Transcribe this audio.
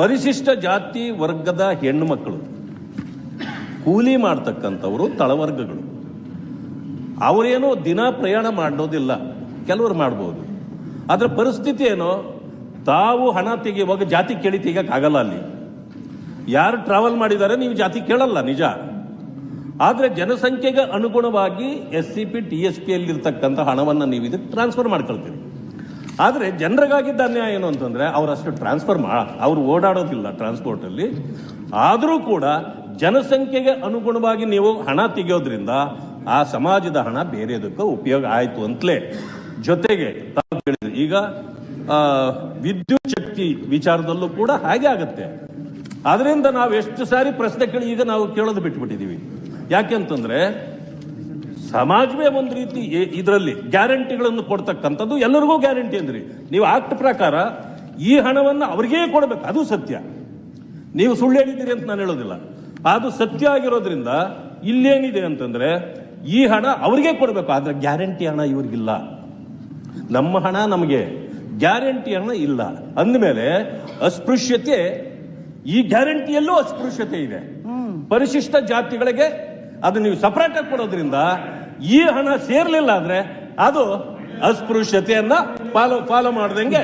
ಪರಿಶಿಷ್ಟ ಜಾತಿ ವರ್ಗದ ಹೆಣ್ಣು ಮಕ್ಕಳು ಕೂಲಿ ಮಾಡ್ತಕ್ಕಂಥವರು ತಳವರ್ಗಗಳು. ಅವರೇನೋ ದಿನ ಪ್ರಯಾಣ ಮಾಡೋದಿಲ್ಲ, ಕೆಲವರು ಮಾಡ್ಬೋದು. ಅದರ ಪರಿಸ್ಥಿತಿ ಏನೋ, ತಾವು ಹಣ ತೆಗೆಯುವಾಗ ಜಾತಿ ಕೇಳಿ ತೆಗಿಯಕ್ಕಾಗಲ್ಲ. ಅಲ್ಲಿ ಯಾರು ಟ್ರಾವೆಲ್ ಮಾಡಿದ್ದಾರೆ ನೀವು ಜಾತಿ ಕೇಳಲ್ಲ, ನಿಜ. ಆದರೆ ಜನಸಂಖ್ಯೆಗೆ ಅನುಗುಣವಾಗಿ SCP TSP ಯಲ್ಲಿರ್ತಕ್ಕಂಥ ಹಣವನ್ನು ನೀವು ಇದಕ್ಕೆ ಟ್ರಾನ್ಸ್ಫರ್ ಮಾಡ್ಕೊಳ್ತೀರಿ. ಆದರೆ ಜನರಿಗಾಗಿದ್ದ ಅನ್ಯಾಯ ಏನು ಅಂತಂದ್ರೆ ಅವರಷ್ಟು ಟ್ರಾನ್ಸ್ಫರ್ ಅವರು ಓಡಾಡೋದಿಲ್ಲ ಟ್ರಾನ್ಸ್ಪೋರ್ಟಲ್ಲಿ. ಆದರೂ ಕೂಡ ಜನಸಂಖ್ಯೆಗೆ ಅನುಗುಣವಾಗಿ ನೀವು ಹಣ ತೆಗೆಯೋದ್ರಿಂದ ಆ ಸಮಾಜದ ಹಣ ಬೇರೆದಕ್ಕೆ ಉಪಯೋಗ ಆಯಿತು ಅಂತಲೇ. ಜೊತೆಗೆ ಈಗ ವಿದ್ಯುತ್ ಶಕ್ತಿ ವಿಚಾರದಲ್ಲೂ ಕೂಡ ಹಾಗೆ ಆಗುತ್ತೆ. ಅದರಿಂದ ನಾವು ಎಷ್ಟು ಸಾರಿ ಪ್ರಶ್ನೆ ಕೇಳಿ ಈಗ ನಾವು ಕೇಳೋದು ಬಿಟ್ಬಿಟ್ಟಿದ್ದೀವಿ. ಯಾಕೆಂತಂದ್ರೆ ಸಮಾಜವೇ ಒಂದು ರೀತಿ ಇದರಲ್ಲಿ ಗ್ಯಾರಂಟಿಗಳನ್ನು ಕೊಡ್ತಕ್ಕಂಥದ್ದು. ಎಲ್ಲರಿಗೂ ಗ್ಯಾರಂಟಿ ಅಂದ್ರಿ ನೀವು ಆಕ್ಟ್ ಪ್ರಕಾರ ಈ ಹಣವನ್ನು ಅವ್ರಿಗೇ ಕೊಡಬೇಕು, ಅದು ಸತ್ಯ. ನೀವು ಸುಳ್ಳು ಹೇಳಿದ್ದೀರಿ ಅಂತ ನಾನು ಹೇಳೋದಿಲ್ಲ, ಅದು ಸತ್ಯ ಆಗಿರೋದ್ರಿಂದ ಇಲ್ಲೇನಿದೆ ಅಂತಂದ್ರೆ ಈ ಹಣ ಅವ್ರಿಗೆ ಕೊಡಬೇಕು, ಆದ್ರೆ ಗ್ಯಾರಂಟಿ ಹಣ ಇವ್ರಿಗಿಲ್ಲ. ನಮ್ಮ ಹಣ ನಮಗೆ, ಗ್ಯಾರಂಟಿ ಹಣ ಇಲ್ಲ ಅಂದಮೇಲೆ ಅಸ್ಪೃಶ್ಯತೆ, ಈ ಗ್ಯಾರಂಟಿಯಲ್ಲೂ ಅಸ್ಪೃಶ್ಯತೆ ಇದೆ. ಪರಿಶಿಷ್ಟ ಜಾತಿಗಳಿಗೆ ಅದು ನೀವು ಸಪರೇಟ್ ಆಗಿ ಕೊಡೋದ್ರಿಂದ ಈ ಹಣ ಸೇರ್ಲಿಲ್ಲ ಅಂದ್ರೆ ಅದು ಅಸ್ಪೃಶ್ಯತೆಯನ್ನ ಫಾಲೋ ಮಾಡದಂಗೆ